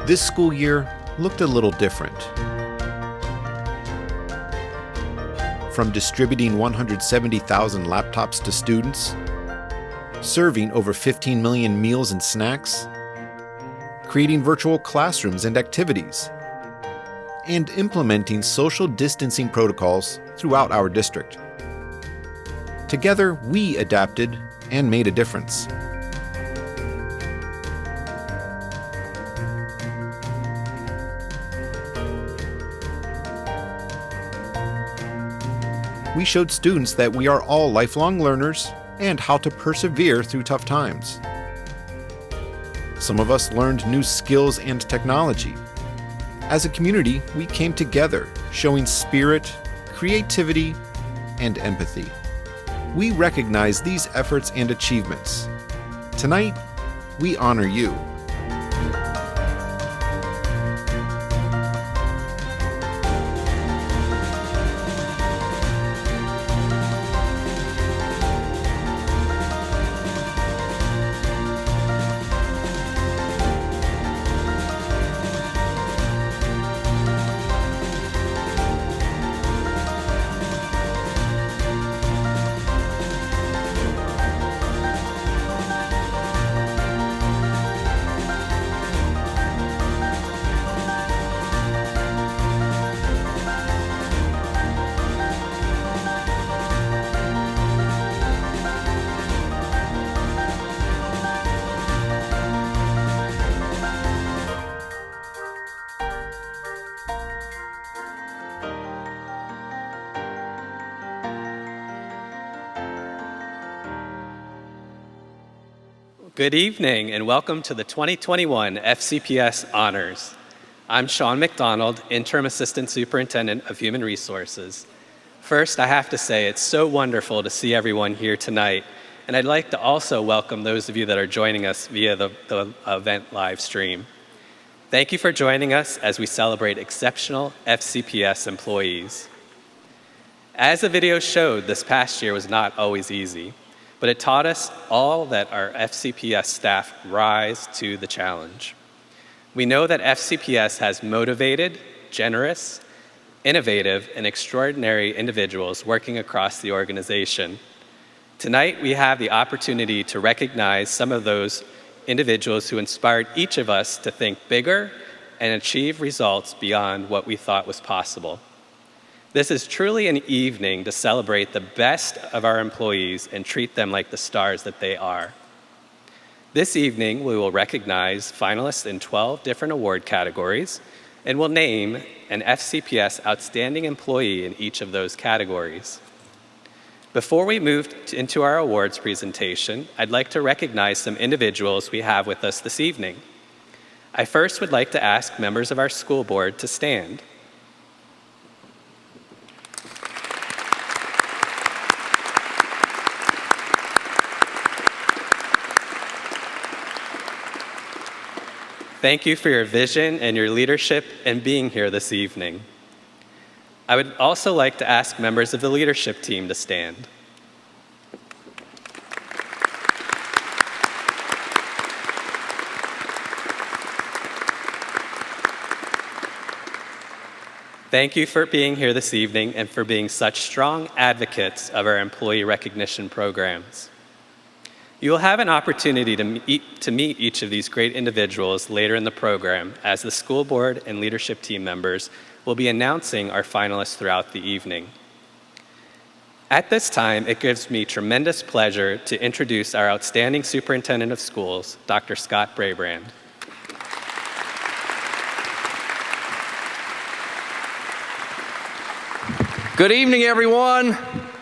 This school year looked a little different. From distributing 170,000 laptops to students, serving over 15 million meals and snacks, creating virtual classrooms and activities, and implementing social distancing protocols throughout our district. Together, we adapted and made a difference. We showed students that we are all lifelong learners and how to persevere through tough times. Some of us learned new skills and technology. As a community, we came together, showing spirit, creativity, and empathy. We recognize these efforts and achievements. Tonight, we honor you. Good evening and welcome to the 2021 FCPS Honors. I'm Sean McDonald, Interim Assistant Superintendent of Human Resources. First, I have to say it's so wonderful to see everyone here tonight, and I'd like to also welcome those of you that are joining us via the event live stream. Thank you for joining us as we celebrate exceptional FCPS employees. As the video showed, this past year was not always easy, but it taught us all that our FCPS staff rise to the challenge. We know that FCPS has motivated, generous, innovative, and extraordinary individuals working across the organization. Tonight, we have the opportunity to recognize some of those individuals who inspired each of us to think bigger and achieve results beyond what we thought was possible. This is truly an evening to celebrate the best of our employees and treat them like the stars that they are. This evening, we will recognize finalists in 12 different award categories, and will name an FCPS Outstanding Employee in each of those categories. Before we move into our awards presentation, I'd like to recognize some individuals we have with us this evening. I first would like to ask members of our school board to stand. Thank you for your vision and your leadership and being here this evening. I would also like to ask members of the leadership team to stand. Thank you for being here this evening and for being such strong advocates of our employee recognition programs. You will have an opportunity to meet each of these great individuals later in the program, as the school board and leadership team members will be announcing our finalists throughout the evening. At this time, it gives me tremendous pleasure to introduce our outstanding superintendent of schools, Dr. Scott Brabrand. Good evening, everyone.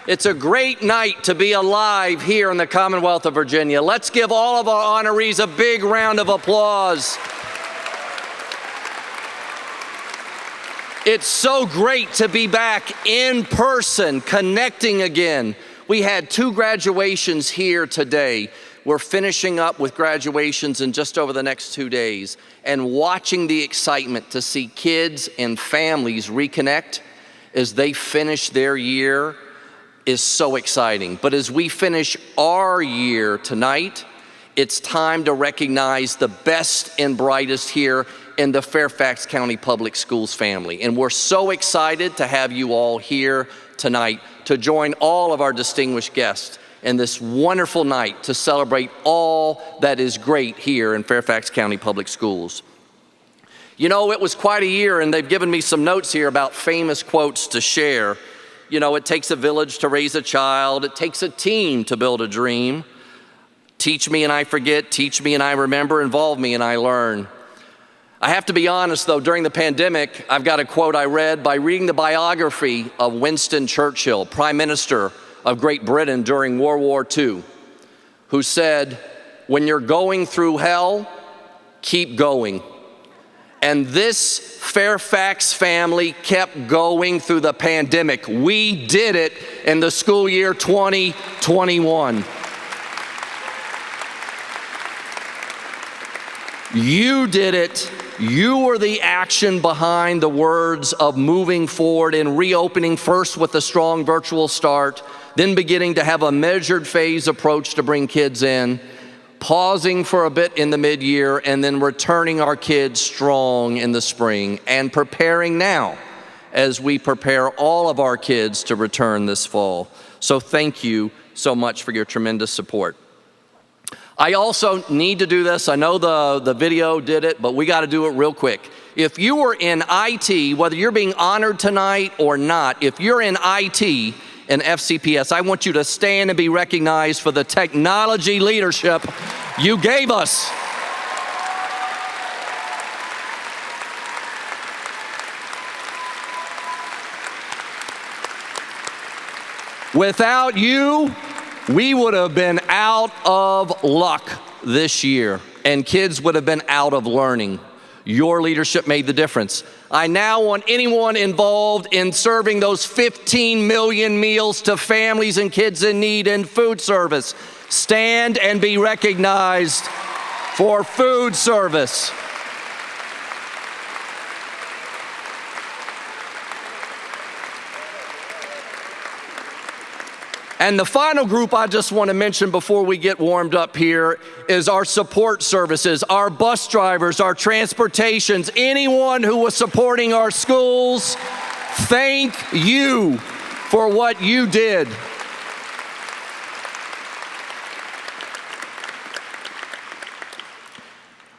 It's a great night to be alive here in the Commonwealth of Virginia. Let's give all of our honorees a big round of applause. It's so great to be back in person, connecting again. We had 2 graduations here today. We're finishing up with graduations in just over the next 2 days, and watching the excitement to see kids and families reconnect as they finish their year is so exciting. But as we finish our year tonight, it's time to recognize the best and brightest here in the Fairfax County Public Schools family. And we're so excited to have you all here tonight to join all of our distinguished guests in this wonderful night to celebrate all that is great here in Fairfax County Public Schools. You know, it was quite a year, and they've given me some notes here about famous quotes to share. You know, it takes a village to raise a child. It takes a team to build a dream. Teach me and I forget. Teach me and I remember. Involve me and I learn. I have to be honest, though, during the pandemic, I've got a quote I read by reading the biography of Winston Churchill, Prime Minister of Great Britain during World War II, who said, "When you're going through hell, keep going." And this Fairfax family kept going through the pandemic. We did it in the school year 2021. You did it. You were the action behind the words of moving forward and reopening, first with a strong virtual start, then beginning to have a measured phase approach to bring kids in, pausing for a bit in the mid-year, and then returning our kids strong in the spring, and preparing now as we prepare all of our kids to return this fall. So thank you so much for your tremendous support. I also need to do this. I know the video did it, but we got to do it real quick. If you were in IT, whether you're being honored tonight or not, if you're in IT and FCPS, I want you to stand and be recognized for the technology leadership you gave us. Without you, we would have been out of luck this year, and kids would have been out of learning. Your leadership made the difference. I now want anyone involved in serving those 15 million meals to families and kids in need in food service. Stand and be recognized for food service. And the final group I just want to mention before we get warmed up here is our support services, our bus drivers, our transportations, anyone who was supporting our schools. Thank you for what you did.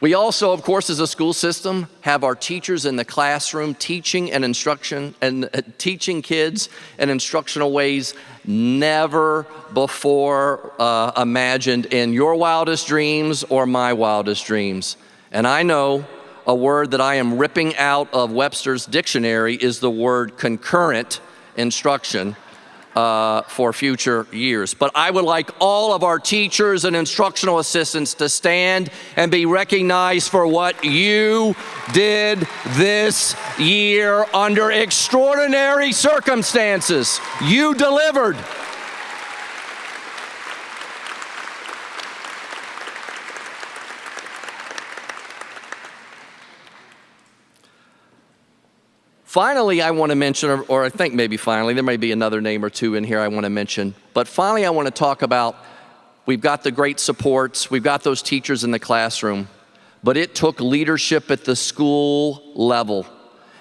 We also, of course, as a school system, have our teachers in the classroom teaching and instruction and teaching kids in instructional ways never before imagined in your wildest dreams or my wildest dreams. And I know a word that I am ripping out of Webster's dictionary is the word concurrent instruction for future years. But I would like all of our teachers and instructional assistants to stand and be recognized for what you did this year under extraordinary circumstances. You delivered. Finally, I want to mention, or I think maybe finally, there may be another name or two in here I want to mention, but finally I want to talk about, we've got the great supports, we've got those teachers in the classroom, but it took leadership at the school level.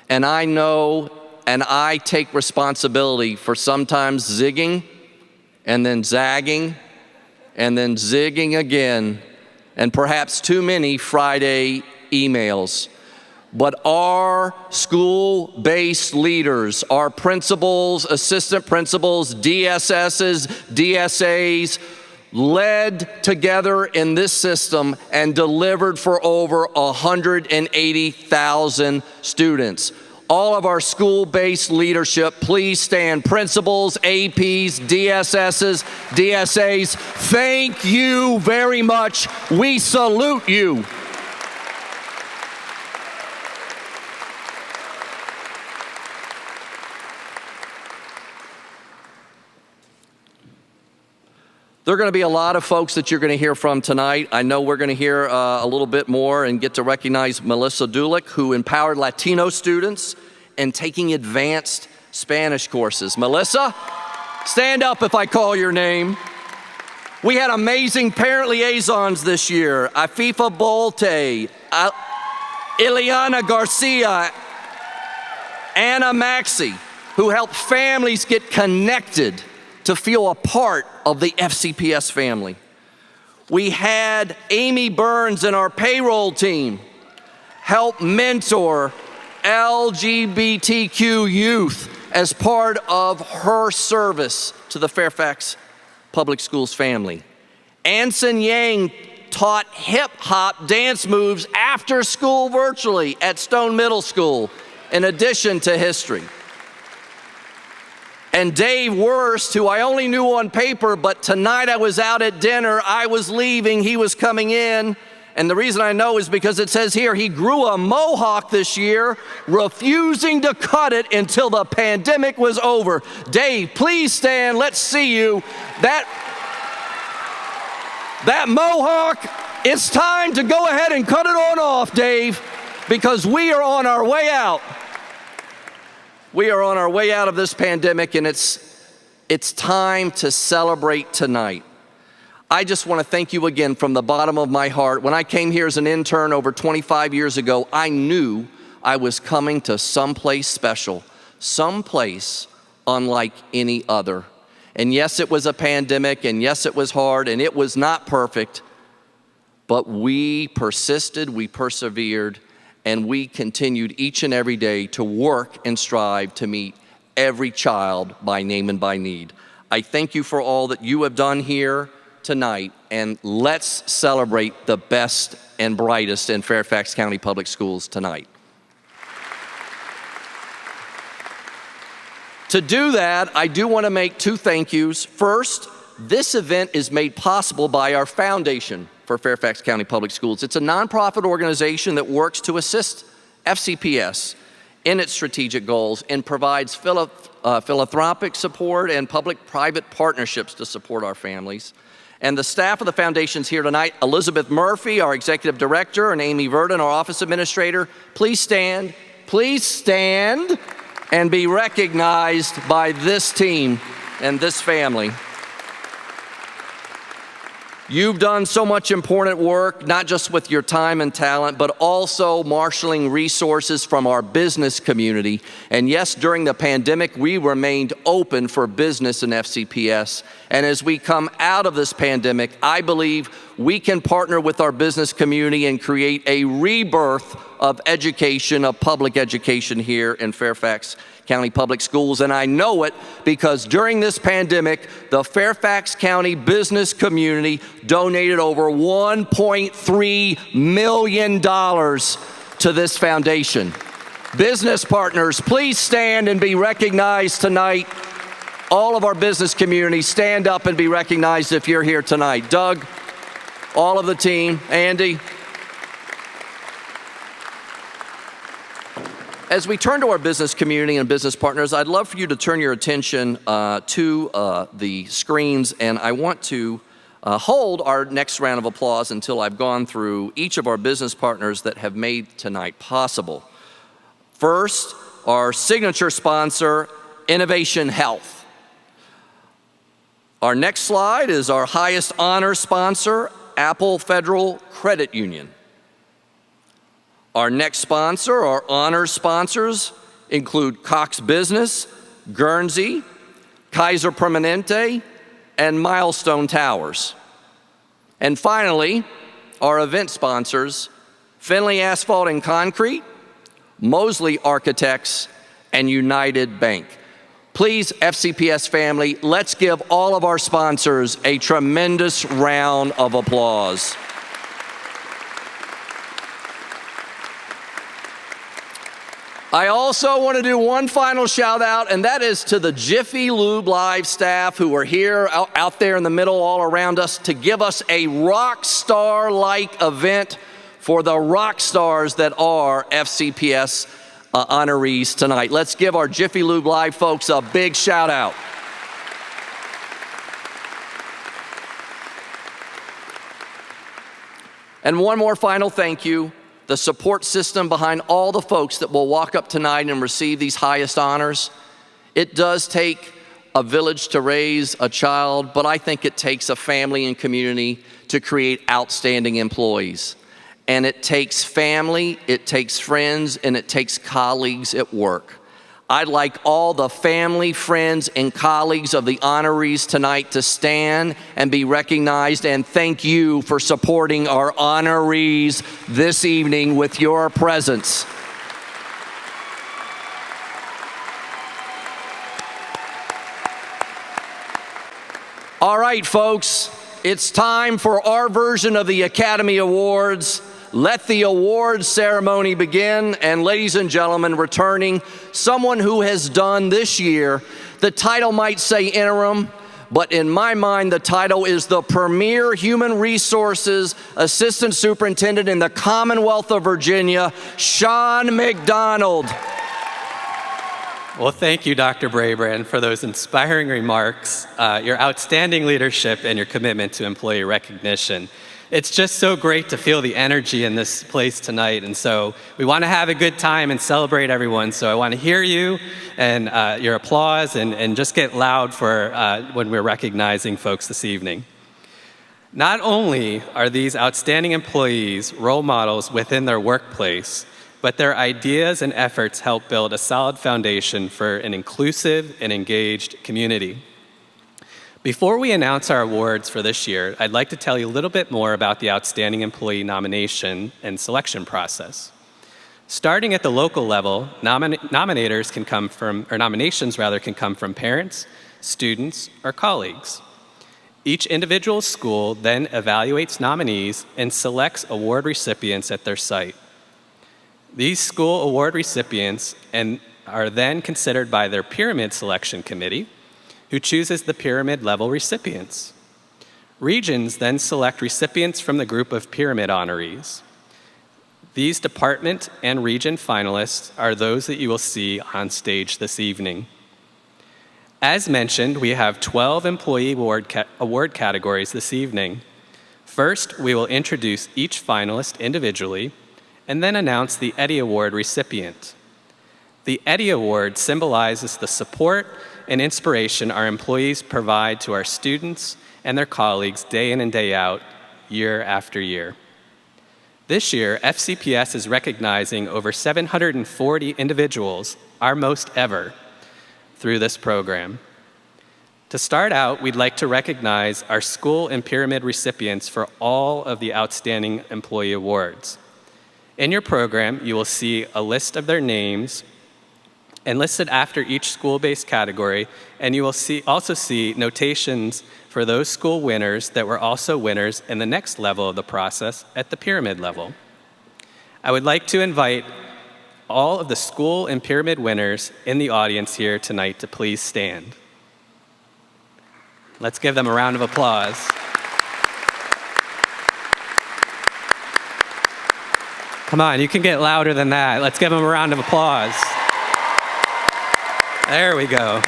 And I know, and I take responsibility for sometimes zigging, and then zagging, and then zigging again, and perhaps too many Friday emails. But our school-based leaders, our principals, assistant principals, DSSs, DSAs, led together in this system and delivered for over 180,000 students. All of our school-based leadership, please stand. Principals, APs, DSSs, DSAs, thank you very much. We salute you. There are going to be a lot of folks that you're going to hear from tonight. I know we're going to hear a little bit more and get to recognize Melissa Dulick, who empowered Latino students in taking advanced Spanish courses. Melissa, stand up if I call your name. We had amazing parent liaisons this year. Afifa Bolte, Ileana Garcia, Anna Maxey, who helped families get connected to feel a part of the FCPS family. We had Amy Burns in our payroll team help mentor LGBTQ youth as part of her service to the Fairfax Public Schools family. Anson Yang taught hip-hop dance moves after school virtually at Stone Middle School, in addition to history. And Dave Wurst, who I only knew on paper, but tonight I was out at dinner, I was leaving, he was coming in, and the reason I know is because it says here he grew a mohawk this year, refusing to cut it until the pandemic was over. Dave, please stand, let's see you. That mohawk, it's time to go ahead and cut it on off, Dave, because we are on our way out. We are on our way out of this pandemic, and it's time to celebrate tonight. I just want to thank you again from the bottom of my heart. When I came here as an intern over 25 years ago, I knew I was coming to someplace special, someplace unlike any other. And yes, it was a pandemic, and yes, it was hard, and it was not perfect, but we persisted, we persevered, and we continued each and every day to work and strive to meet every child by name and by need. I thank you for all that you have done here tonight, and let's celebrate the best and brightest in Fairfax County Public Schools tonight. To do that, I do want to make two thank yous. First, this event is made possible by our Foundation for Fairfax County Public Schools. It's a nonprofit organization that works to assist FCPS in its strategic goals and provides philanthropic support and public-private partnerships to support our families. And the staff of the foundation's here tonight. Elizabeth Murphy, our executive director, and Amy Verdon, our office administrator. Please stand and be recognized by this team and this family. You've done so much important work, not just with your time and talent, but also marshaling resources from our business community. And yes, during the pandemic, we remained open for business in FCPS. And as we come out of this pandemic, I believe we can partner with our business community and create a rebirth of education, of public education here in Fairfax County Public Schools. And I know it because during this pandemic, the Fairfax County business community donated over $1.3 million to this foundation. Business partners, please stand and be recognized tonight. All of our business community, stand up and be recognized if you're here tonight. Doug, all of the team, Andy. As we turn to our business community and business partners, I'd love for you to turn your attention to the screens, and I want to hold our next round of applause until I've gone through each of our business partners that have made tonight possible. First, our signature sponsor, Innovation Health. Our next slide is our highest honor sponsor, Apple Federal Credit Union. Our next sponsor, our honor sponsors, include Cox Business, Guernsey, Kaiser Permanente, and Milestone Towers. And finally, our event sponsors, Finley Asphalt and Concrete, Mosley Architects, and United Bank. Please, FCPS family, let's give all of our sponsors a tremendous round of applause. I also want to do one final shout out, and that is to the Jiffy Lube Live staff who are here out there in the middle all around us to give us a rock star-like event for the rock stars that are FCPS honorees tonight. Let's give our Jiffy Lube Live folks a big shout out. And one more final thank you. The support system behind all the folks that will walk up tonight and receive these highest honors. It does take a village to raise a child, but I think it takes a family and community to create outstanding employees. and it takes family, it takes friends, and it takes colleagues at work. I'd like all the family, friends, and colleagues of the honorees tonight to stand and be recognized, and thank you for supporting our honorees this evening with your presence. All right, folks, it's time for our version of the Academy Awards. Let the awards ceremony begin. And ladies and gentlemen, returning, someone who has done this year, the title might say interim, but in my mind, the title is the Premier Human Resources Assistant Superintendent in the Commonwealth of Virginia, Sean McDonald. Well, thank you, Dr. Brabrand, for those inspiring remarks, your outstanding leadership, and your commitment to employee recognition. It's just so great to feel the energy in this place tonight, and so we want to have a good time and celebrate everyone, so I want to hear you and your applause and just get loud for when we're recognizing folks this evening. Not only are these outstanding employees role models within their workplace, but their ideas and efforts help build a solid foundation for an inclusive and engaged community. Before we announce our awards for this year, I'd like to tell you a little bit more about the Outstanding Employee Nomination and Selection process. Starting at the local level, nominations can come from parents, students, or colleagues. Each individual school then evaluates nominees and selects award recipients at their site. These school award recipients are then considered by their pyramid selection committee, who chooses the pyramid level recipients. Regions then select recipients from the group of pyramid honorees. These department and region finalists are those that you will see on stage this evening. As mentioned, we have 12 employee award categories this evening. First, we will introduce each finalist individually and then announce the Eddie Award recipient. The Eddie Award symbolizes the support and inspiration our employees provide to our students and their colleagues day in and day out, year after year. This year, FCPS is recognizing over 740 individuals, our most ever, through this program. To start out, we'd like to recognize our school and pyramid recipients for all of the Outstanding Employee Awards. In your program, you will see a list of their names and listed after each school-based category, and you will also see notations for those school winners that were also winners in the next level of the process at the pyramid level. I would like to invite all of the school and pyramid winners in the audience here tonight to please stand. Let's give them a round of applause. Come on, you can get louder than that. Let's give them a round of applause. There we go.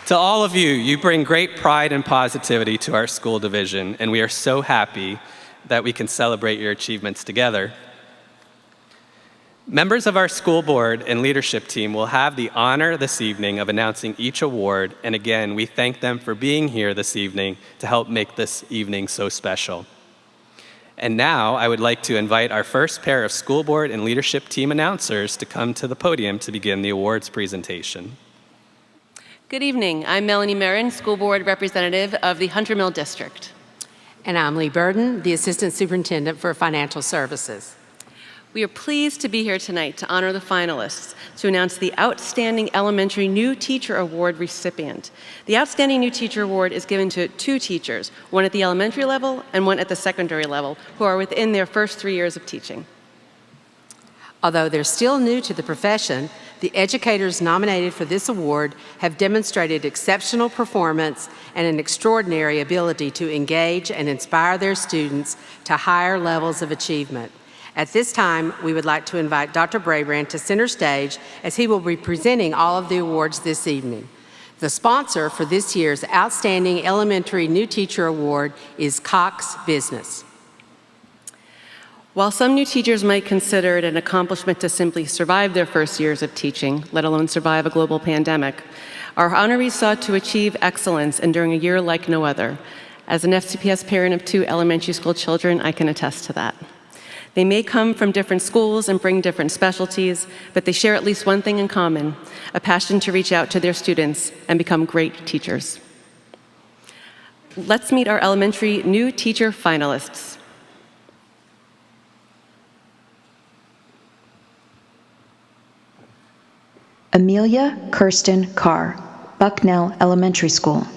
To all of you, you bring great pride and positivity to our school division, and we are so happy that we can celebrate your achievements together. Members of our school board and leadership team will have the honor this evening of announcing each award, and again, we thank them for being here this evening to help make this evening so special. And now I would like to invite our first pair of school board and leadership team announcers to come to the podium to begin the awards presentation. Good evening. I'm Melanie Marin, school board representative of the Hunter Mill District. And I'm Lee Burden, the Assistant Superintendent for Financial Services. We are pleased to be here tonight to honor the finalists to announce the Outstanding Elementary New Teacher Award recipient. The Outstanding New Teacher Award is given to 2 teachers, one at the elementary level and one at the secondary level, who are within their first 3 years of teaching. Although they're still new to the profession, the educators nominated for this award have demonstrated exceptional performance and an extraordinary ability to engage and inspire their students to higher levels of achievement. At this time, we would like to invite Dr. Brabrand to center stage as he will be presenting all of the awards this evening. The sponsor for this year's Outstanding Elementary New Teacher Award is Cox Business. While some new teachers might consider it an accomplishment to simply survive their first years of teaching, let alone survive a global pandemic, our honorees sought to achieve excellence and during a year like no other. As an FCPS parent of 2 elementary school children, I can attest to that. They may come from different schools and bring different specialties, but they share at least one thing in common: a passion to reach out to their students and become great teachers. Let's meet our elementary new teacher finalists. Amelia Kirsten Carr, Bucknell Elementary School.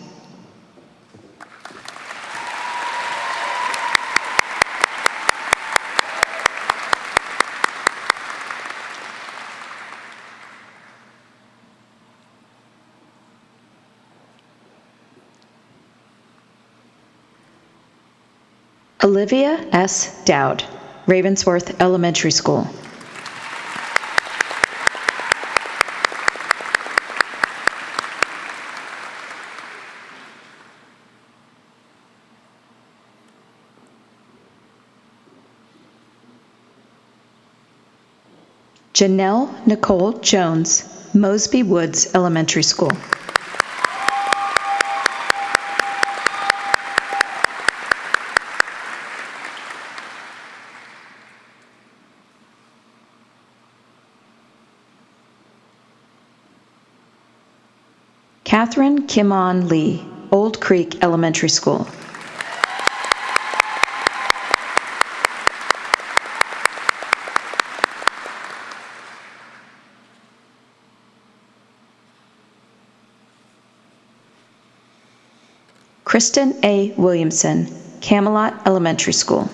Olivia S. Dowd, Ravensworth Elementary School. Janelle Nicole Jones, Mosby Woods Elementary School. Catherine Kimon Lee, Old Creek Elementary School. Kristen A. Williamson, Camelot Elementary School.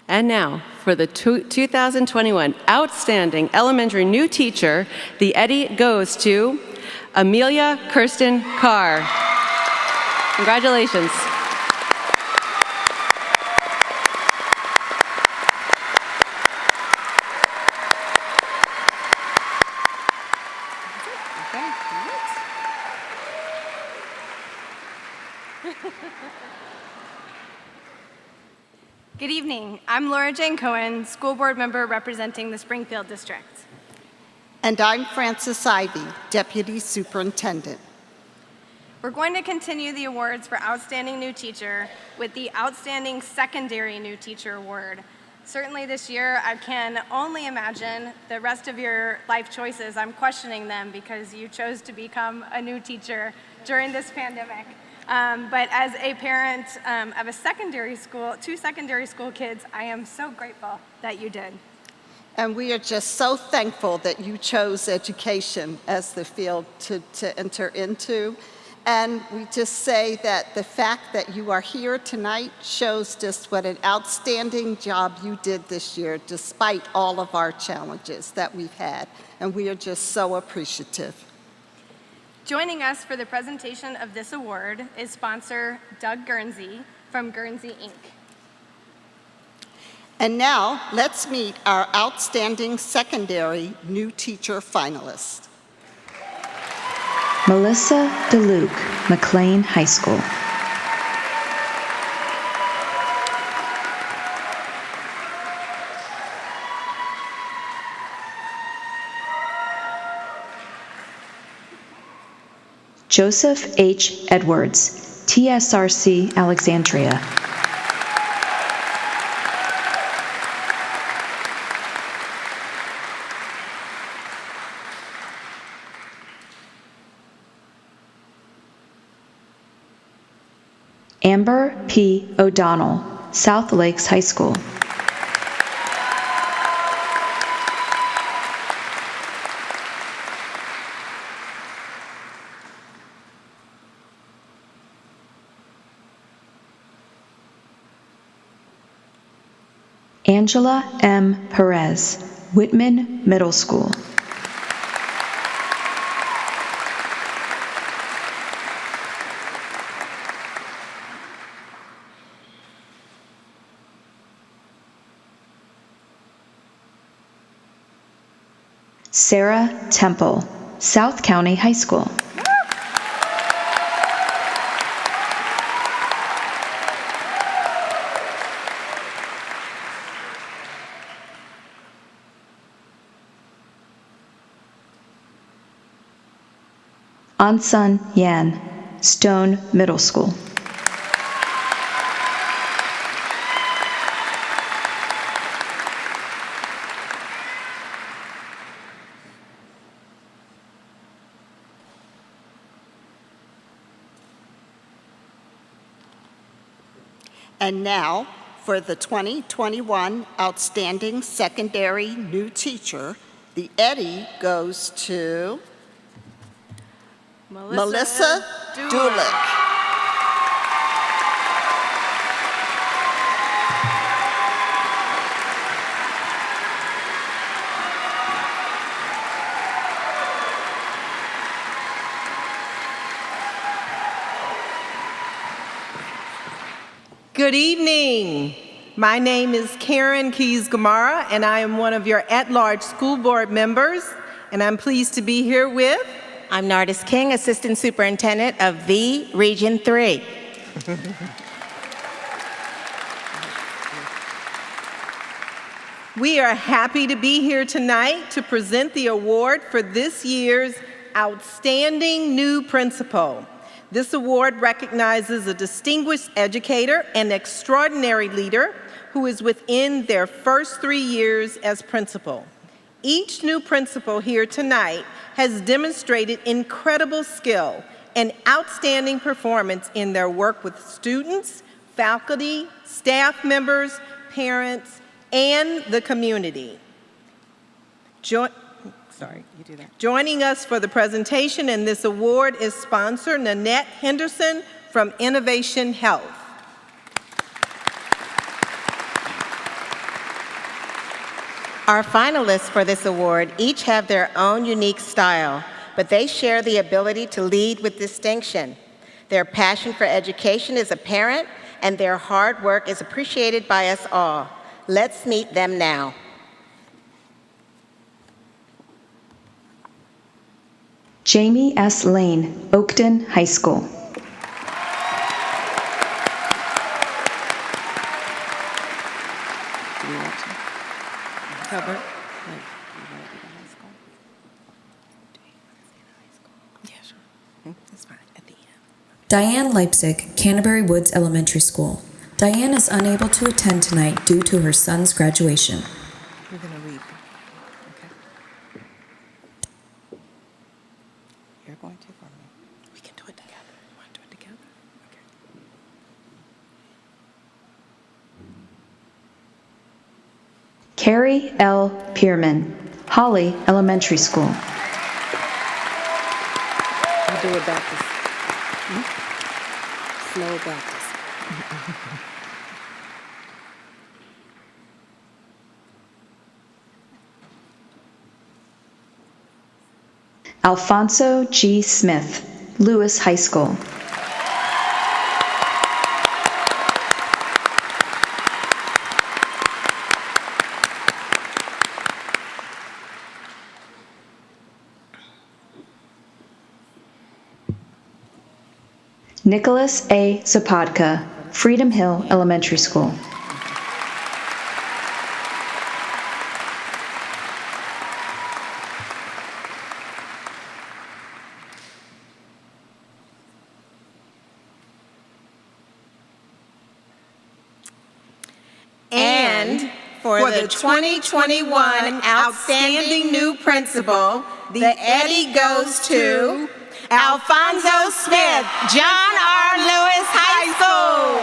And now, for the 2021 Outstanding Elementary New Teacher, the Eddie goes to Amelia Kirsten Carr. Congratulations. Good evening. I'm Laura Jane Cohen, school board member representing the Springfield District. And I'm Frances Ivy, Deputy Superintendent. We're going to continue the awards for Outstanding New Teacher with the Outstanding Secondary New Teacher Award. Certainly this year, I can only imagine the rest of your life choices. I'm questioning them because you chose to become a new teacher during this pandemic. But as a parent of two secondary school kids, I am so grateful that you did. And we are just so thankful that you chose education as the field to enter into. And we just say that the fact that you are here tonight shows just what an outstanding job you did this year, despite all of our challenges that we've had. And we are just so appreciative. Joining us for the presentation of this award is sponsor Doug Guernsey from Guernsey, Inc. And now, let's meet our Outstanding Secondary New Teacher finalists. Melissa DeLuke, McLean High School. Joseph H. Edwards, TSRC Alexandria. Amber P. O'Donnell, South Lakes High School. Angela M. Perez, Whitman Middle School. Sarah Temple, South County High School. Ansun Yan, Stone Middle School. And now, for the 2021 Outstanding Secondary New Teacher, the Eddie goes to Melissa Dulick. Good evening. My name is Karen Keys-Gamara, and I am one of your at-large school board members, and I'm pleased to be here with... I'm Nardis King, Assistant Superintendent of V Region 3. We are happy to be here tonight to present the award for this year's Outstanding New Principal. This award recognizes a distinguished educator and extraordinary leader who is within their first 3 years as principal. Each new principal here tonight has demonstrated incredible skill and outstanding performance in their work with students, faculty, staff members, parents, and the community. Joining us for the presentation and this award is sponsor Nanette Henderson from Innovation Health. Our finalists for this award each have their own unique style, but they share the ability to lead with distinction. Their passion for education is apparent, and their hard work is appreciated by us all. Let's meet them now. Jamie S. Lane, Oakton High School. Diane Leipzig, Canterbury Woods Elementary School. Diane is unable to attend tonight due to her son's graduation. We're going to read. Okay. You're going to for me. We can do it together. You want to do it together? Okay. Carrie L. Pierman, Holly Elementary School. I'll do it backwards. Slow backwards. Alfonso G. Smith, Lewis High School. Nicholas A. Zapadka, Freedom Hill Elementary School. And for the 2021 Outstanding New Principal, the Eddie goes to Alfonso Smith, John R. Lewis High School.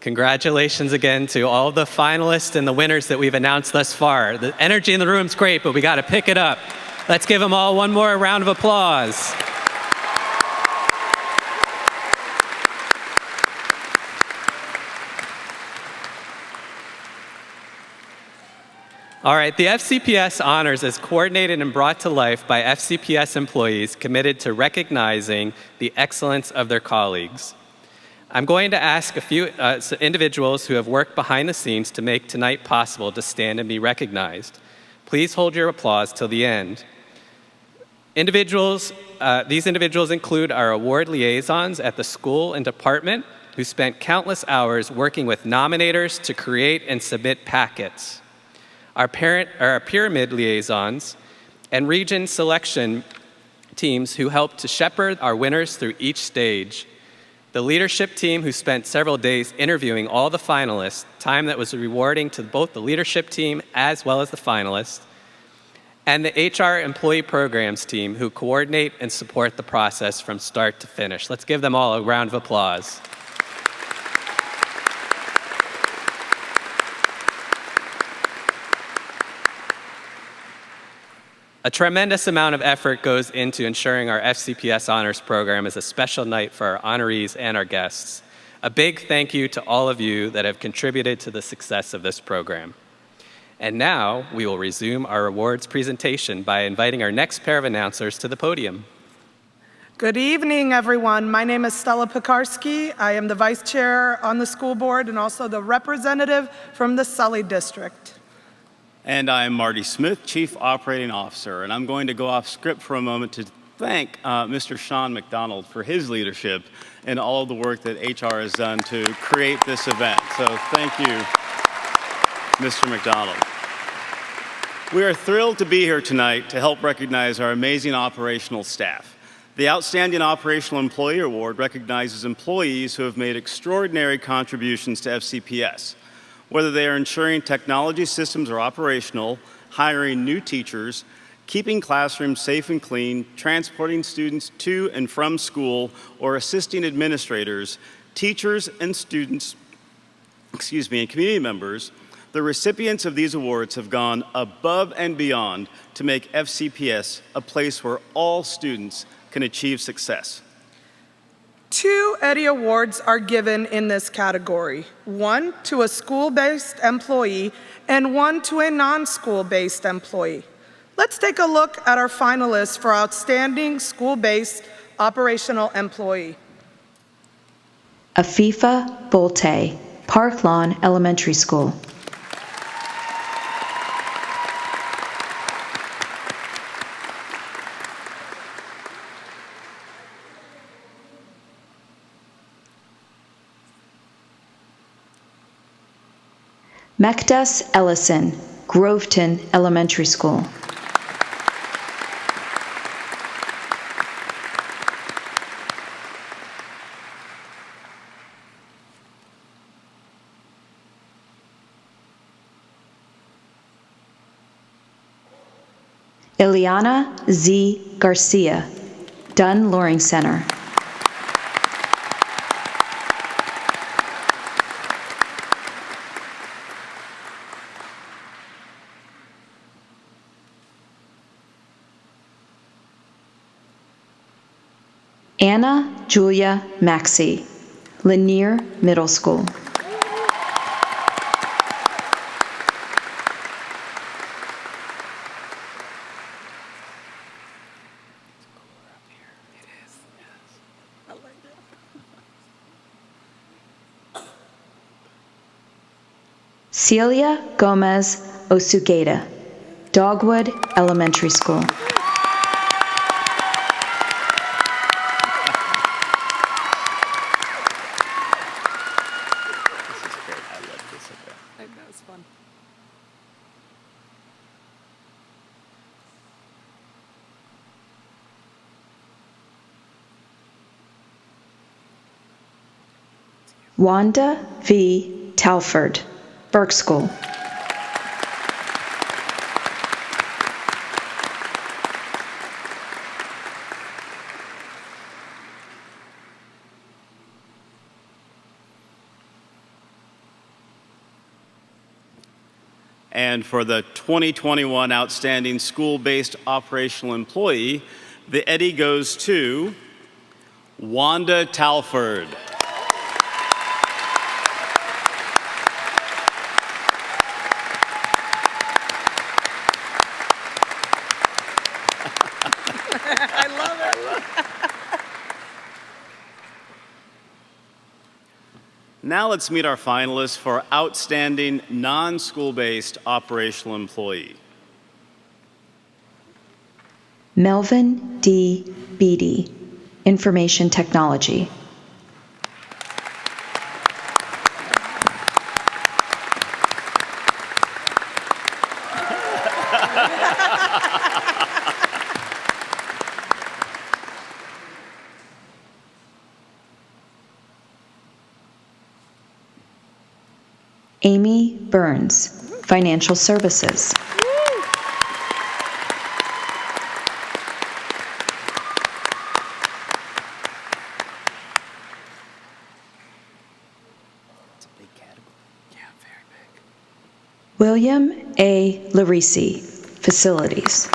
Congratulations again to all the finalists and the winners that we've announced thus far. The energy in the room's great, but we got to pick it up. Let's give them all one more round of applause. All right, the FCPS Honors is coordinated and brought to life by FCPS employees committed to recognizing the excellence of their colleagues. I'm going to ask a few individuals who have worked behind the scenes to make tonight possible to stand and be recognized. Please hold your applause till the end. These individuals include our award liaisons at the school and department who spent countless hours working with nominators to create and submit packets. Our pyramid liaisons and region selection teams who helped to shepherd our winners through each stage. The leadership team who spent several days interviewing all the finalists, time that was rewarding to both the leadership team as well as the finalists. And the HR employee programs team who coordinate and support the process from start to finish. Let's give them all a round of applause. A tremendous amount of effort goes into ensuring our FCPS Honors Program is a special night for our honorees and our guests. A big thank you to all of you that have contributed to the success of this program. And now we will resume our awards presentation by inviting our next pair of announcers to the podium. Good evening, everyone. My name is Stella Pekarsky. I am the vice chair on the school board and also the representative from the Sully District. And I'm Marty Smith, Chief Operating Officer, and I'm going to go off script for a moment to thank Mr. Sean McDonald for his leadership and all of the work that HR has done to create this event. So thank you, Mr. McDonald. We are thrilled to be here tonight to help recognize our amazing operational staff. The Outstanding Operational Employee Award recognizes employees who have made extraordinary contributions to FCPS. Whether they are ensuring technology systems are operational, hiring new teachers, keeping classrooms safe and clean, transporting students to and from school, or assisting administrators, teachers and students, and community members, the recipients of these awards have gone above and beyond to make FCPS a place where all students can achieve success. 2 Eddie Awards are given in this category, one to a school-based employee and one to a non-school-based employee. Let's take a look at our finalists for Outstanding School-Based Operational Employee. Afifa Bolte, Park Lawn Elementary School. Mekdas Ellison, Groveton Elementary School. Ileana Z. Garcia, Dunn Loring Center. Anna Julia Maxey, Lanier Middle School. Celia Gomez Osugeda, Dogwood Elementary School. Wanda V. Talford, Burke School. And for the 2021 Outstanding School-Based Operational Employee, the Eddie goes to Wanda Talford. Now let's meet our finalists for Outstanding Non-School-Based Operational Employee. Melvin D. Beatty, Information Technology. Amy Burns, Financial Services. William A. Larisi, Facilities.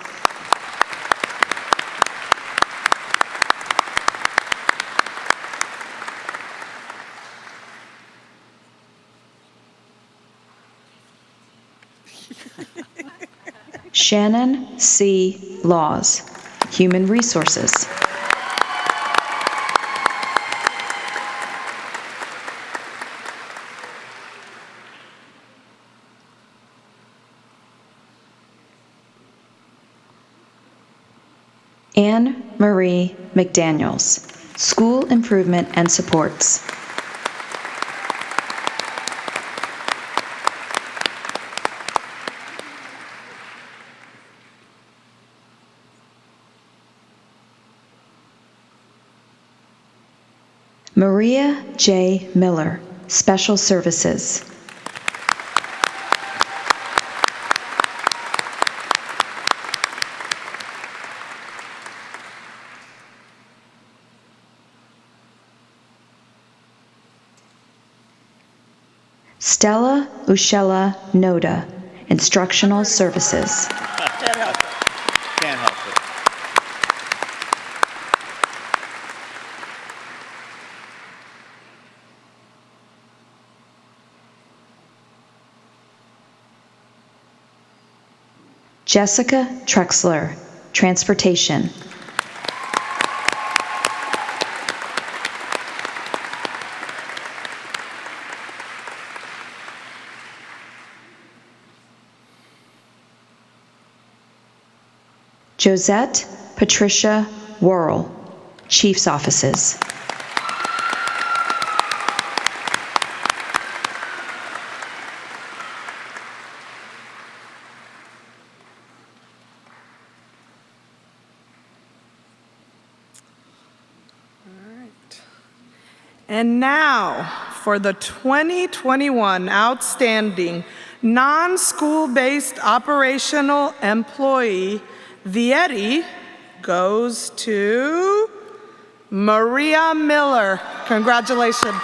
Shannon C. Laws, Human Resources. Anne Marie McDaniels, School Improvement and Supports. Maria J. Miller, Special Services. Stella Ushella Noda, Instructional Services. Can't help it. Jessica Trexler, Transportation. Josette Patricia Worrell, Chief's Offices. And now for the 2021 Outstanding Non-School-Based Operational Employee, the Eddie goes to Maria Miller. Congratulations.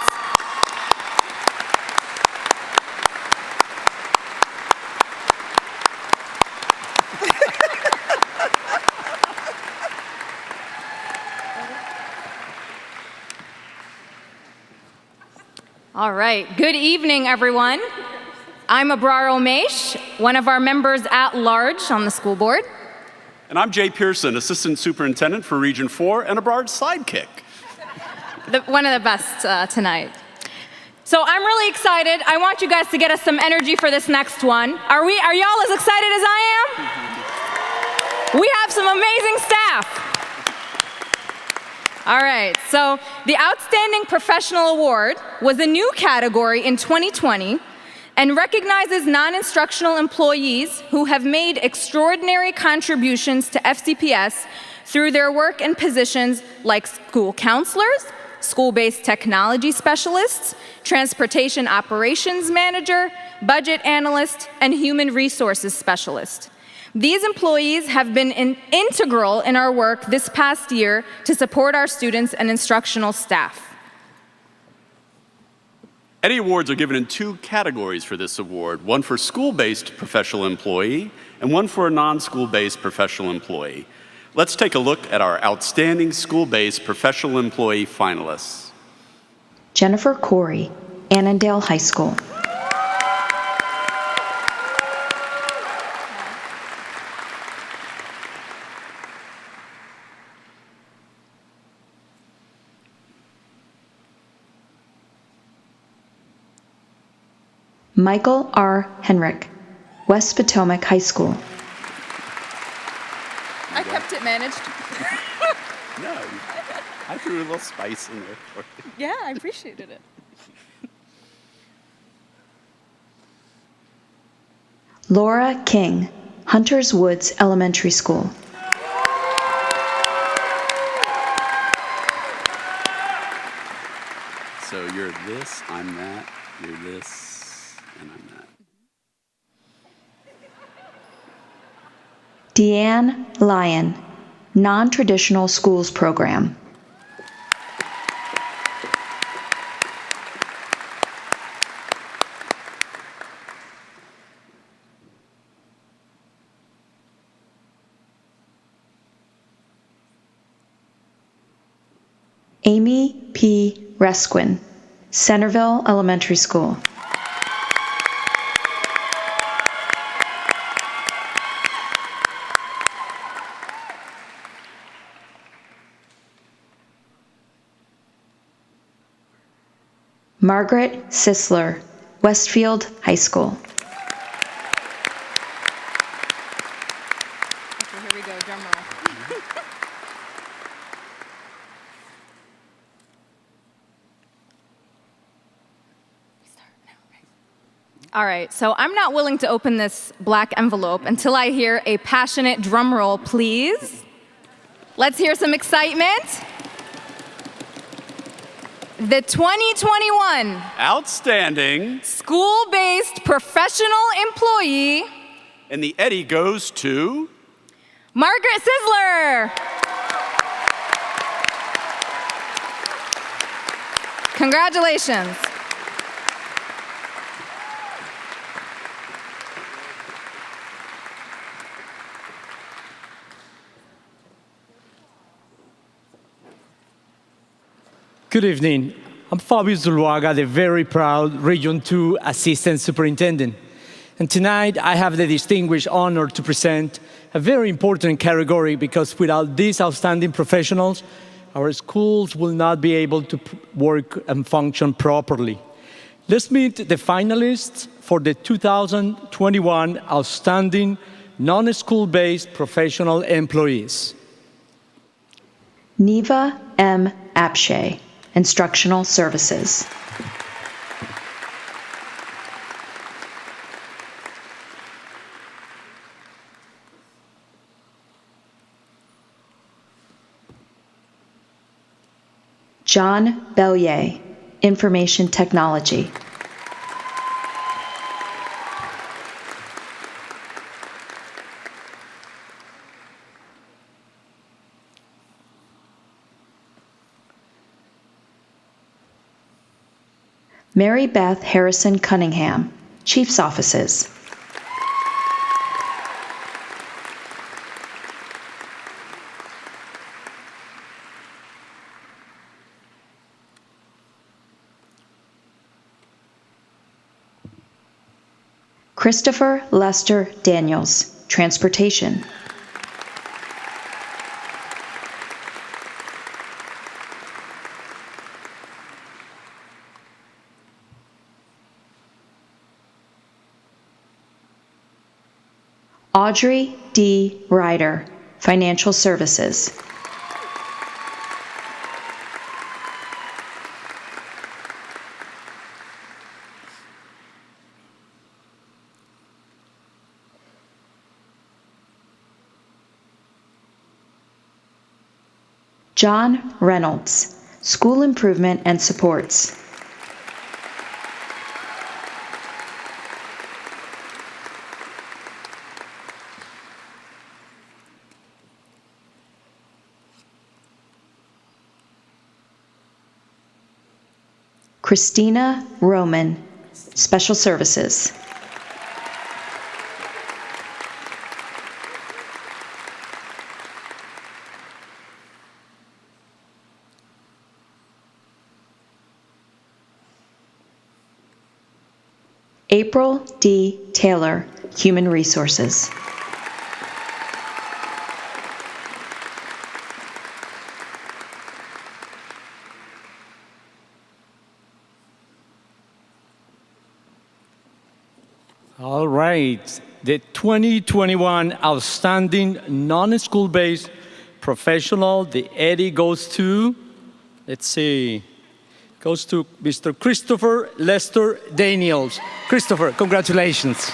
All right. Good evening, everyone. I'm Abrar Omesh, one of our members at large on the school board. And I'm Jay Pearson, Assistant Superintendent for Region 4 and Abrard's sidekick. One of the best tonight. So I'm really excited. I want you guys to get us some energy for this next one. Are y'all as excited as I am? We have some amazing staff. All right, so the Outstanding Professional Award was a new category in 2020 and recognizes non-instructional employees who have made extraordinary contributions to FCPS through their work in positions like school counselors, school-based technology specialists, transportation operations manager, budget analyst, and human resources specialist. These employees have been integral in our work this past year to support our students and instructional staff. Eddie Awards are given in two categories for this award, one for school-based professional employee and one for a non-school-based professional employee. Let's take a look at our Outstanding School-Based Professional Employee finalists. Jennifer Corey, Annandale High School. Michael R. Henrick, West Potomac High School. I kept kept it managed. No, I threw a little spice in there for you. Yeah, I appreciated it. Laura King, Hunters Woods Elementary School. So you're this, I'm that, you're this, and I'm that. Deanne Lyon, Non-Traditional Schools Program. Amy P. Resquin, Centerville Elementary School. Margaret Sisler, Westfield High School. Okay, here we go, drum roll. All right, so I'm not willing to open this black envelope until I hear a passionate drum roll, please. Let's hear some excitement. The 2021 Outstanding. School-Based Professional Employee. And the Eddie goes to Margaret Sisler. Congratulations. Good evening. I'm Fabio Zuluaga, the very proud Region 2 Assistant Superintendent. And tonight I have the distinguished honor to present a very important category because without these outstanding professionals, our schools will not be able to work and function properly. Let's meet the finalists for the 2021 Outstanding Non-School-Based Professional Employees. Neva M. Apshay, Instructional Services. John Bellier, Information Technology. Mary Beth Harrison Cunningham, Chief's Offices. Christopher Lester Daniels, Transportation. Audrey D. Ryder, Financial Services. John Reynolds, School Improvement and Supports. Christina Roman, Special Services. April D. Taylor, Human Resources. All right, the 2021 Outstanding Non-School-Based professional, the Eddie goes to, let's see, goes to Mr. Christopher Lester Daniels. Christopher, congratulations.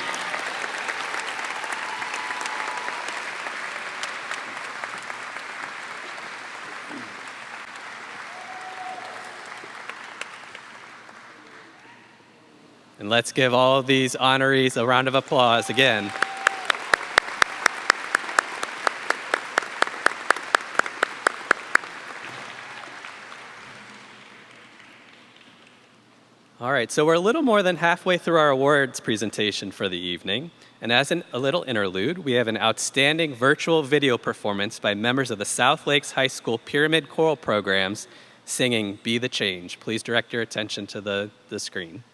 And let's give all of these honorees a round of applause again. All right, so we're a little more than halfway through our awards presentation for the evening. And as a little interlude, we have an outstanding virtual video performance by members of the South Lakes High School Pyramid Choral Programs singing Be the Change. Please direct your attention to the screen.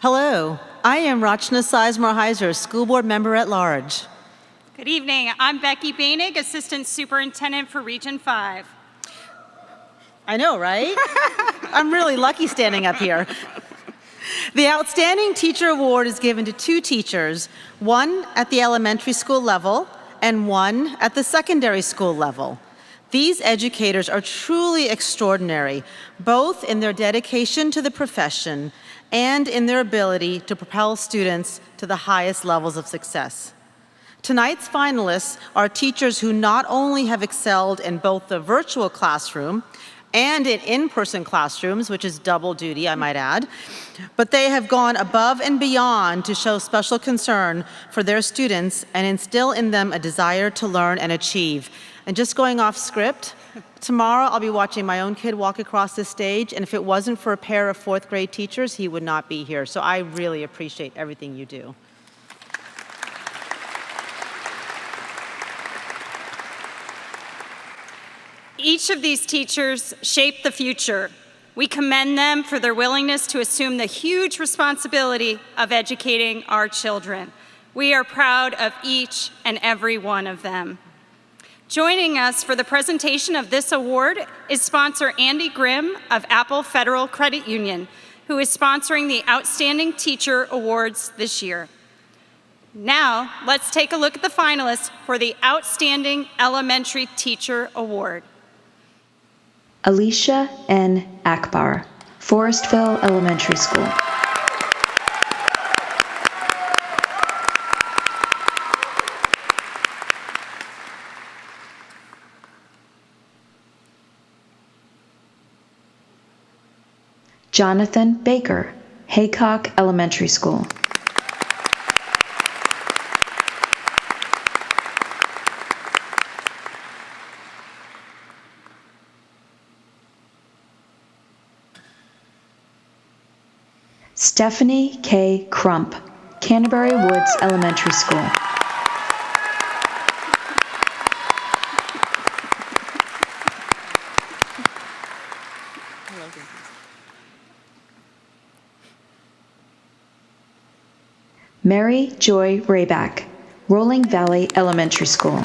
Hello, I am Rachna Sizemore-Heiser, School Board Member at Large. Good evening. I'm Becky Bainig, Assistant Superintendent for Region 5. I know, right? I'm really lucky standing up here. The Outstanding Teacher Award is given to two teachers, one at the elementary school level and one at the secondary school level. These educators are truly extraordinary, both in their dedication to the profession and in their ability to propel students to the highest levels of success. Tonight's finalists are teachers who not only have excelled in both the virtual classroom and in in-person classrooms, which is double duty, I might add, but they have gone above and beyond to show special concern for their students and instill in them a desire to learn and achieve. And just going off script, Tomorrow, I'll be watching my own kid walk across the stage, and if it wasn't for a pair of fourth grade teachers, he would not be here. So I really appreciate everything you do. Each of these teachers shape the future. We commend them for their willingness to assume the huge responsibility of educating our children. We are proud of each and every one of them. Joining us for the presentation of this award is sponsor Andy Grimm of Apple Federal Credit Union, who is sponsoring the Outstanding Teacher Awards this year. Now, let's take a look at the finalists for the Outstanding Elementary Teacher Award. Alicia N. Akbar, Forestville Elementary School. Jonathan Baker, Haycock Elementary School. Stephanie K. Crump, Canterbury Woods Elementary School. Mary Joy Rayback, Rolling Valley Elementary School.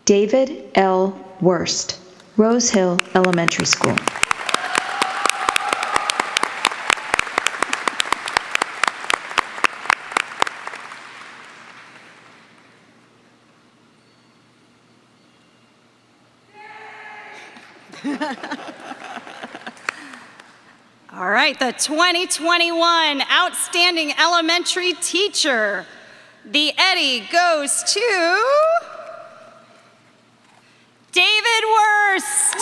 David L. Worst, Rose Hill Elementary School. All right, the 2021 Outstanding Elementary Teacher. The Eddie goes to David Worst.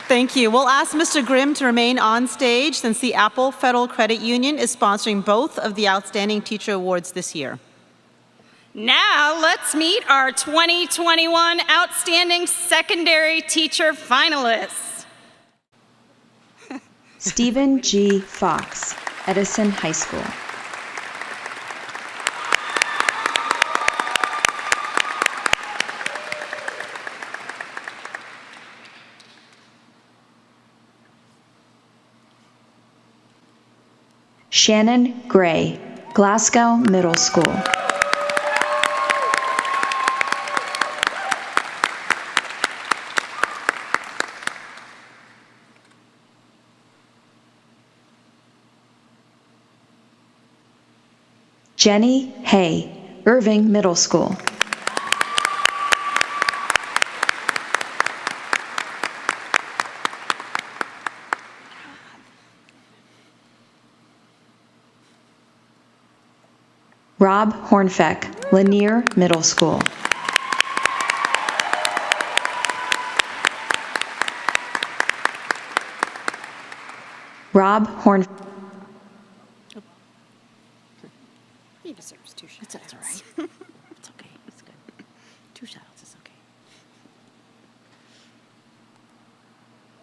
Thank you. We'll ask Mr. Grimm to remain on stage since the Apple Federal Credit Union is sponsoring both of the Outstanding Teacher Awards this year. Now let's meet our 2021 Outstanding Secondary Teacher finalists. Stephen G. Fox, Edison High School. Shannon Gray, Glasgow Middle School. Jenny Hay, Irving Middle School. Rob Hornfeck, Lanier Middle School. Rob Hornfeck. He deserves 2 shots. That's all right. It's okay. It's good. 2 shots is okay.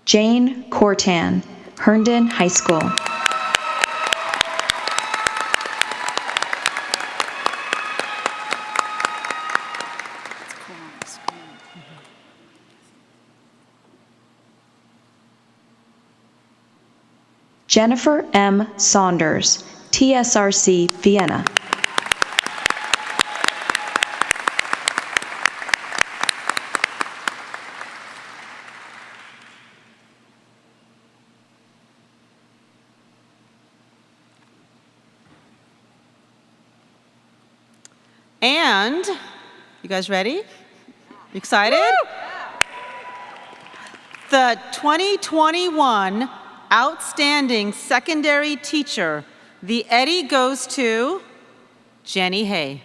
Jane Cortan, Herndon High School. Jennifer M. Saunders, TSRC Vienna. And, you guys ready? You excited? The 2021 Outstanding Secondary Teacher, the Eddie goes to Jenny Hay.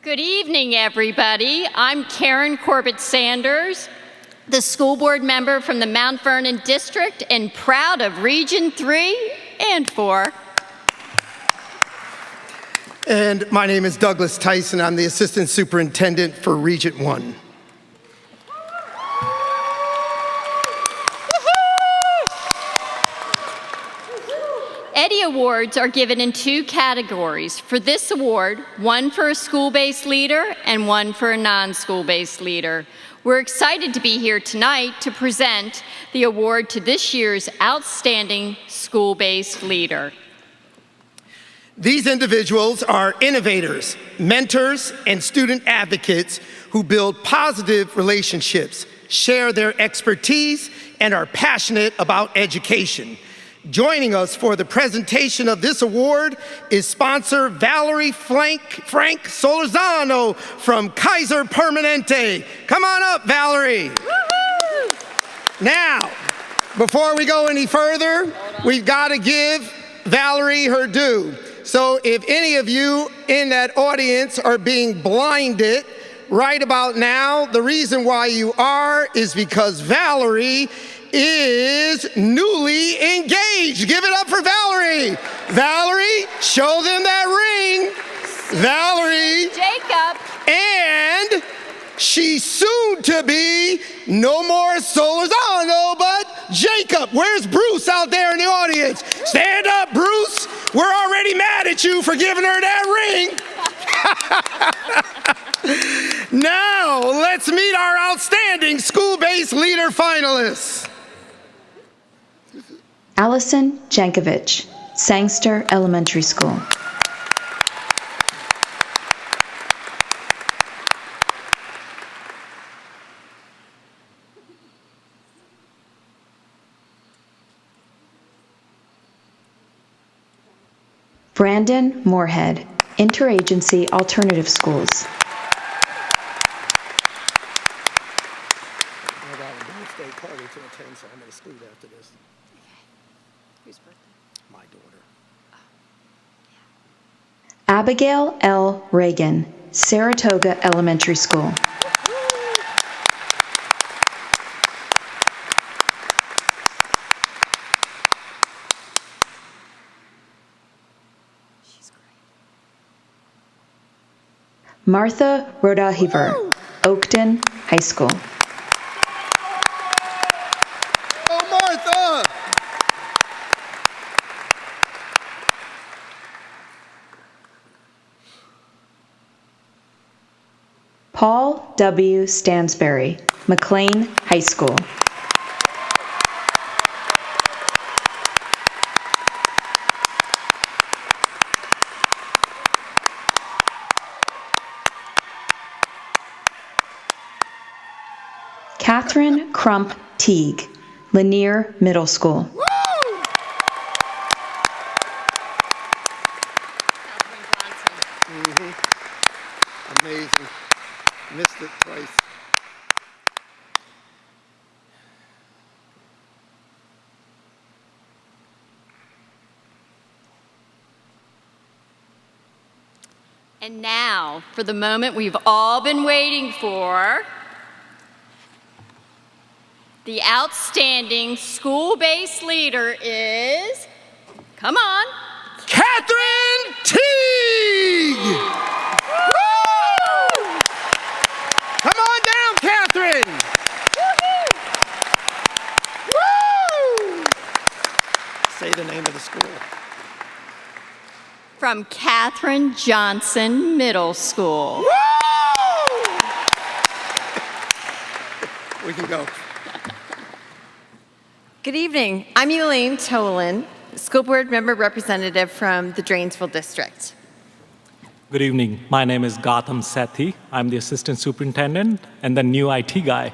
Good evening, everybody. I'm Karen Corbett-Sanders, the school board member from the Mount Vernon District and proud of Region 3 and 4. And my name is Douglas Tyson. I'm the Assistant Superintendent for Region 1. Eddie Awards are given in 2 categories. For this award, one for a school-based leader and one for a non-school-based leader. We're excited to be here tonight to present the award to this year's Outstanding School-Based Leader. These individuals are innovators, mentors, and student advocates who build positive relationships, share their expertise, and are passionate about education. Joining us for the presentation of this award is sponsor Valerie Frank Solorzano from Kaiser Permanente. Come on up, Valerie. Now, before we go any further, we've got to give Valerie her due. So if any of you in that audience are being blinded right about now, the reason why you are is because Valerie is newly engaged. Give it up for Valerie. Valerie, show them that ring. Valerie. Jacob. And she's soon to be no more Solorzano, but Jacob. Where's Bruce out there in the audience? Stand up, Bruce. We're already mad at you for giving her that ring. Now, let's meet our outstanding school-based leader finalists. Allison Jankovic, Sangster Elementary School. Brandon Moorhead, Interagency Alternative Schools. I got a birthday party to attend, so I'm going to scoot after this. Whose birthday? My daughter. Abigail L. Reagan, Saratoga Elementary School. Martha Rodahiver, Oakton High School. Oh, Martha! Paul W. Stansberry, McLean High School. Catherine Crump Teague, Lanier Middle School. Amazing. Missed it twice. And now, for the moment we've all been waiting for, the outstanding school-based leader is, come on, Catherine Teague! Woo! Come on down, Catherine! Woo! Say the name of the school. from Catherine Johnson Middle School. Woo! We can go. Good evening. I'm Elaine Tolan, school board member representative from the Drainsville District. Good evening. My name is Gautam Sethi. I'm the assistant superintendent and the new IT guy.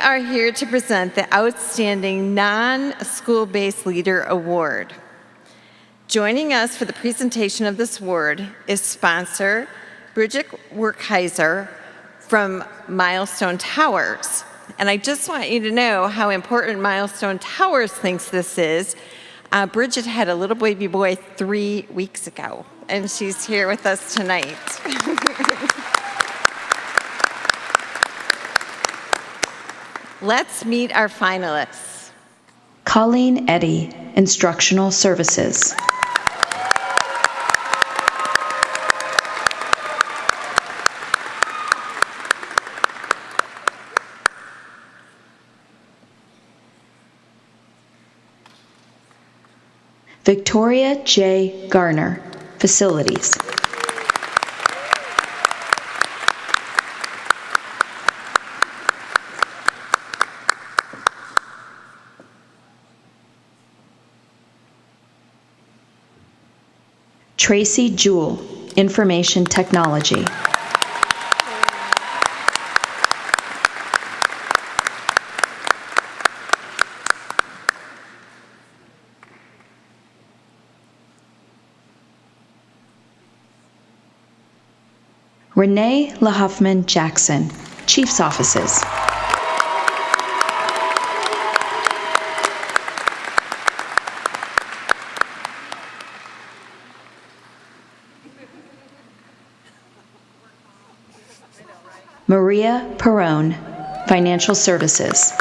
are here to present the Outstanding Non-School-Based Leader Award. Joining us for the presentation of this award is sponsor Bridget Werkheiser from Milestone Towers. And I just want you to know how important Milestone Towers thinks this is. Bridget had a little baby boy 3 weeks ago, and she's here with us tonight. Let's meet our finalists. Colleen Eddy, Instructional Services. Victoria J. Garner, Facilities. Tracy Jewell, Information Technology. Renee LaHuffman Jackson, Chief's Offices. Maria Perrone, Financial Services.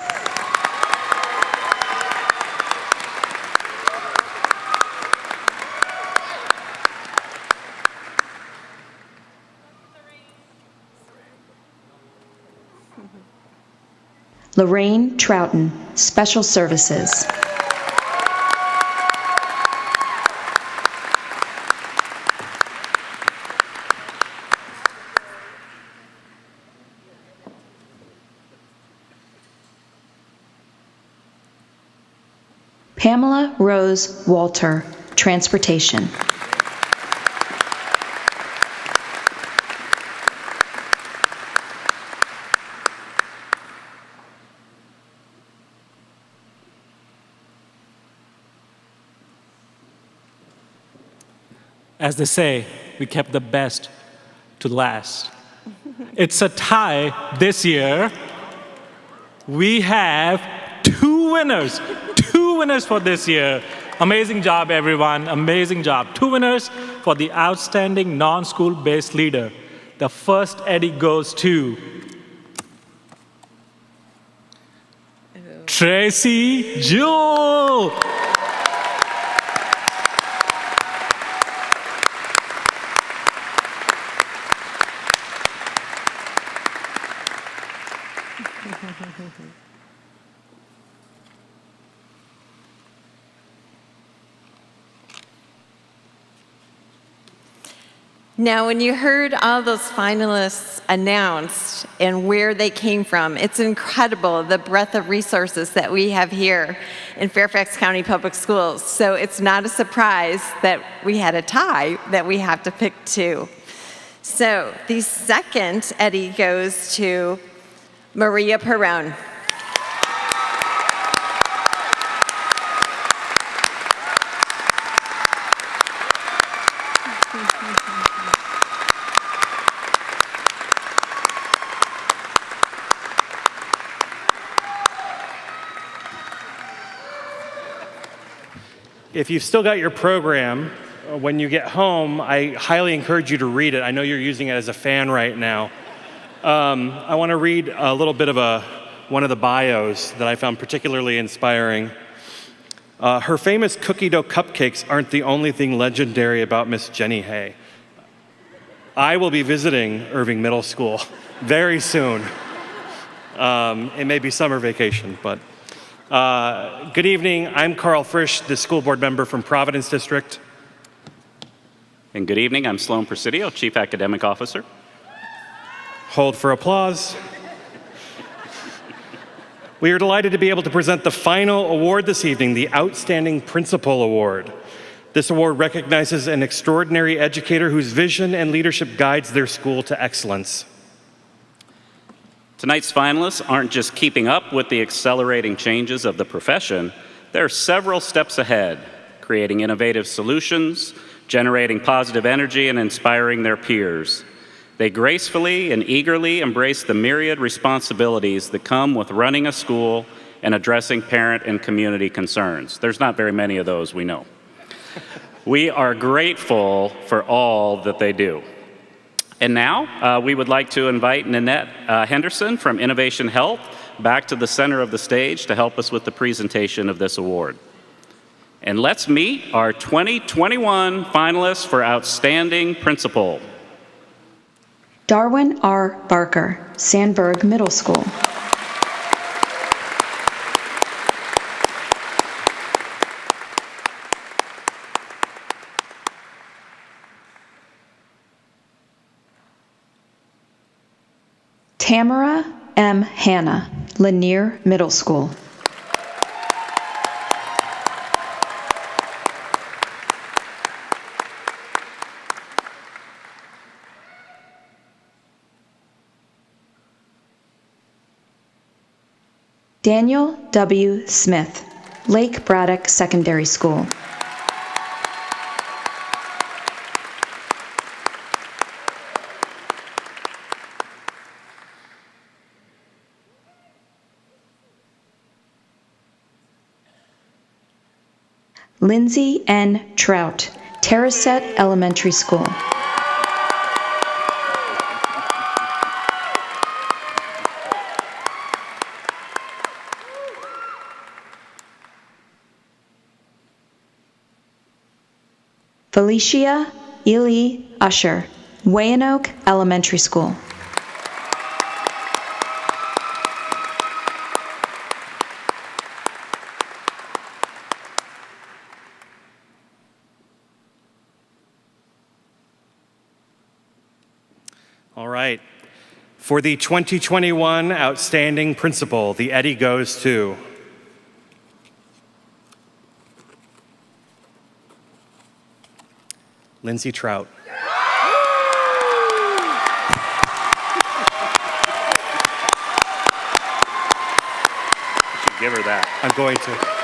Lorraine Troughton, Special Services. Pamela Rose Walter, Transportation. As they say, we kept the best to last. It's a tie this year. We have two winners for this year. Amazing job, everyone, amazing job. 2 winners for the Outstanding Non-School-Based Leader. The first Eddie goes to Tracy Jewell. Now, when you heard all those finalists announced and where they came from, it's incredible the breadth of resources that we have here in Fairfax County Public Schools. So it's not a surprise that we had a tie that we have to pick 2. So the second Eddie goes to Maria Perrone. If you've still got your program, when you get home, I highly encourage you to read it. I know you're using it as a fan right now. I want to read a little bit of one of the bios that I found particularly inspiring. Her famous cookie dough cupcakes aren't the only thing legendary about Miss Jenny Hay. I will be visiting Irving Middle School very soon. It may be summer vacation, but good evening. I'm Carl Frisch, the school board member from Providence District. And good evening. I'm Sloan Presidio, Chief Academic Officer. Hold for applause. We are delighted to be able to present the final award this evening, the Outstanding Principal Award. This award recognizes an extraordinary educator whose vision and leadership guides their school to excellence. Tonight's finalists aren't just keeping up with the accelerating changes of the profession, they're several steps ahead, creating innovative solutions, generating positive energy, and inspiring their peers. They gracefully and eagerly embrace the myriad responsibilities that come with running a school and addressing parent and community concerns. There's not very many of those, we know. We are grateful for all that they do. And now, we would like to invite Nanette Henderson from Innovation Health back to the center of the stage to help us with the presentation of this award. And let's meet our 2021 finalists for Outstanding Principal. Darwin R. Barker, Sandburg Middle School. Tamara M. Hanna, Lanier Middle School. Daniel W. Smith, Lake Braddock Secondary School. Lindsay N. Trout, Terracet Elementary School. Felicia Ely Usher, Wayanoke Elementary School. All right. For the 2021 Outstanding Principal, the Eddie goes to Lindsay Trout. You should give her that. I'm going to.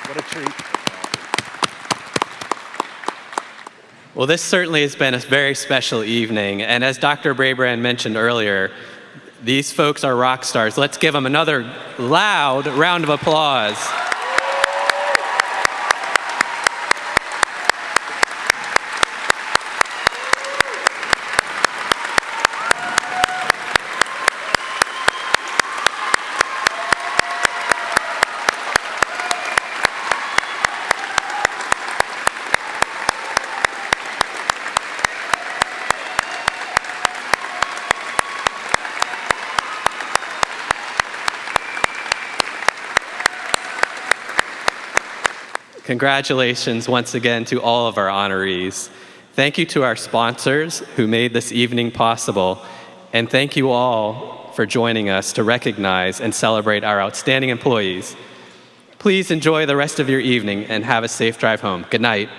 What a treat. Well, this certainly has been a very special evening, and as Dr. Brabrand mentioned earlier, these folks are rock stars. Let's give them another loud round of applause. Congratulations once again to all of our honorees. Thank you to our sponsors who made this evening possible, and thank you all for joining us to recognize and celebrate our outstanding employees. Please enjoy the rest of your evening and have a safe drive home. Good night.